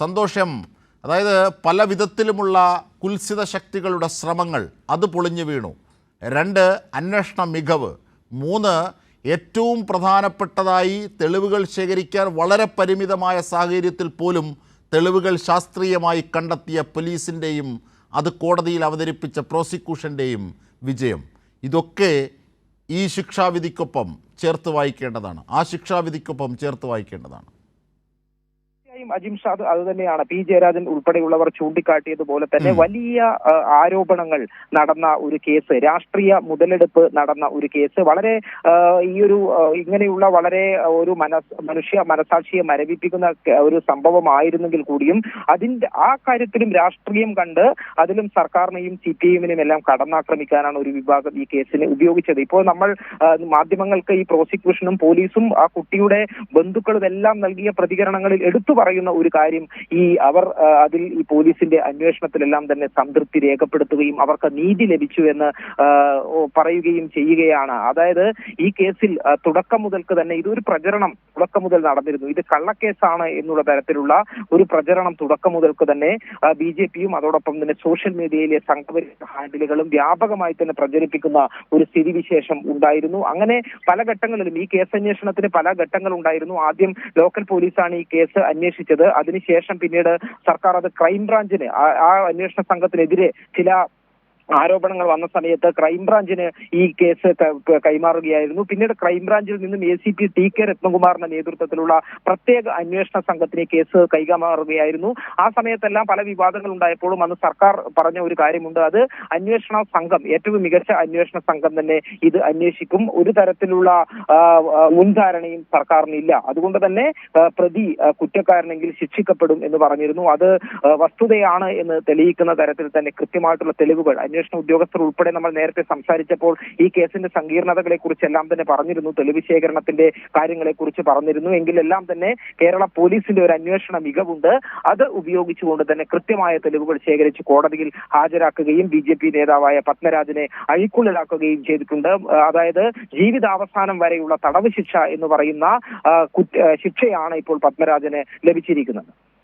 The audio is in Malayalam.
സന്തോഷം, അതായത് പല വിധത്തിലുമുള്ള കുൽസിത ശക്തികളുടെ ശ്രമങ്ങൾ അത് പൊളിഞ്ഞു വീണു. 2, അന്വേഷണ മികവ്. 3, ഏറ്റവും പ്രധാനപ്പെട്ടതായി തെളിവുകൾ ശേഖരിക്കാൻ വളരെ പരിമിതമായ സാഹചര്യത്തിൽ പോലും തെളിവുകൾ ശാസ്ത്രീയമായി കണ്ടെത്തിയ പോലീസിൻ്റെയും അത് കോടതിയിൽ അവതരിപ്പിച്ച പ്രോസിക്യൂഷൻ്റെയും വിജയം. ഇതൊക്കെ ഈ ശിക്ഷാവിധിക്കൊപ്പം ചേർത്ത് വായിക്കേണ്ടതാണ്, ആ ശിക്ഷാവിധിക്കൊപ്പം ചേർത്ത് വായിക്കേണ്ടതാണ്. അജിംഷാദ് അത് തന്നെയാണ് പി ജയരാജൻ ഉൾപ്പെടെയുള്ളവർ ചൂണ്ടിക്കാട്ടിയതുപോലെ തന്നെ വലിയ ആരോപണങ്ങൾ നടന്ന ഒരു കേസ്, രാഷ്ട്രീയ മുതലെടുപ്പ് നടന്ന ഒരു കേസ്, വളരെ ഇങ്ങനെയുള്ള വളരെ ഒരു മനുഷ്യ മനസാക്ഷിയെ മരവിപ്പിക്കുന്ന ഒരു സംഭവമായിരുന്നെങ്കിൽ കൂടിയും ആ കാര്യത്തിലും രാഷ്ട്രീയം കണ്ട് അതിലും സർക്കാരിനെയും CPIM-നെയും എല്ലാം കടന്നാക്രമിക്കാനാണ് ഒരു വിഭാഗം ഈ കേസിന് ഉപയോഗിച്ചത്. ഇപ്പോൾ നമ്മൾ മാധ്യമങ്ങൾക്ക് ഈ പ്രോസിക്യൂഷനും പോലീസും ആ കുട്ടിയുടെ ബന്ധുക്കളും എല്ലാം നൽകിയ പ്രതികരണങ്ങളിൽ എടുത്തു പറയുന്ന ഒരു കാര്യം, അവർ അതിൽ ഈ പോലീസിന്റെ അന്വേഷണത്തിലെല്ലാം തന്നെ സംതൃപ്തി രേഖപ്പെടുത്തുകയും അവർക്ക് നീതി ലഭിച്ചു എന്ന് പറയുകയും ചെയ്യുകയാണ്. അതായത് ഈ കേസിൽ തുടക്കം മുതൽക്ക് തന്നെ ഇതൊരു പ്രചരണം തുടക്കം മുതൽ നടന്നിരുന്നു. ഇത് കള്ളക്കേസാണ് എന്നുള്ള തരത്തിലുള്ള ഒരു പ്രചരണം തുടക്കം മുതൽക്ക് തന്നെ BJP-യും അതോടൊപ്പം തന്നെ സോഷ്യൽ മീഡിയയിലെ സംഘപരിവാർ ഹാൻഡിലുകളും വ്യാപകമായി തന്നെ പ്രചരിപ്പിക്കുന്ന ഒരു സ്ഥിതിവിശേഷം ഉണ്ടായിരുന്നു. അങ്ങനെ പല ഘട്ടങ്ങളിലും ഈ കേസ് അന്വേഷണത്തിന് പല ഘട്ടങ്ങൾ ഉണ്ടായിരുന്നു. ആദ്യം ലോക്കൽ പോലീസാണ് ഈ കേസ് അന്വേഷിച്ചത്. അതിനുശേഷം പിന്നീട് സർക്കാർ അത് ക്രൈംബ്രാഞ്ചിന്, ആ അന്വേഷണ സംഘത്തിനെതിരെ ചില ആരോപണങ്ങൾ വന്ന സമയത്ത് ക്രൈംബ്രാഞ്ചിന് ഈ കേസ് കൈമാറുകയായിരുന്നു. പിന്നീട് ക്രൈംബ്രാഞ്ചിൽ നിന്നും ACP TK രത്നകുമാറിന്റെ നേതൃത്വത്തിലുള്ള പ്രത്യേക അന്വേഷണ സംഘത്തിന് കേസ് കൈമാറുകയായിരുന്നു. ആ സമയത്തെല്ലാം പല വിവാദങ്ങൾ ഉണ്ടായപ്പോഴും അന്ന് സർക്കാർ പറഞ്ഞ ഒരു കാര്യമുണ്ട്, അത് അന്വേഷണ സംഘം, ഏറ്റവും മികച്ച അന്വേഷണ സംഘം തന്നെ ഇത് അന്വേഷിക്കും, ഒരു തരത്തിലുള്ള മുൻധാരണയും സർക്കാരിനില്ല, അതുകൊണ്ട് തന്നെ പ്രതി കുറ്റക്കാരനെങ്കിൽ ശിക്ഷിക്കപ്പെടും എന്ന് പറഞ്ഞിരുന്നു. അത് വസ്തുതയാണ് എന്ന് തെളിയിക്കുന്ന തരത്തിൽ തന്നെ കൃത്യമായിട്ടുള്ള തെളിവുകൾ അന്വേഷണ ഉദ്യോഗസ്ഥർ ഉൾപ്പെടെ നമ്മൾ നേരത്തെ സംസാരിച്ചപ്പോൾ ഈ കേസിന്റെ സങ്കീർണതകളെ കുറിച്ചെല്ലാം തന്നെ പറഞ്ഞിരുന്നു, തെളിവ് ശേഖരണത്തിന്റെ കാര്യങ്ങളെ കുറിച്ച് പറഞ്ഞിരുന്നു. എങ്കിലെല്ലാം തന്നെ കേരള പോലീസിന്റെ ഒരു അന്വേഷണ മികവുണ്ട്. അത് ഉപയോഗിച്ചുകൊണ്ട് തന്നെ കൃത്യമായ തെളിവുകൾ ശേഖരിച്ച് കോടതിയിൽ ഹാജരാക്കുകയും BJP നേതാവായ പത്മരാജനെ അഴിക്കുള്ളിലാക്കുകയും ചെയ്തിട്ടുണ്ട്. അതായത് ജീവിതാവസാനം വരെയുള്ള തടവ് ശിക്ഷ എന്ന് പറയുന്ന ശിക്ഷയാണ് ഇപ്പോൾ പത്മരാജന് ലഭിച്ചിരിക്കുന്നത്.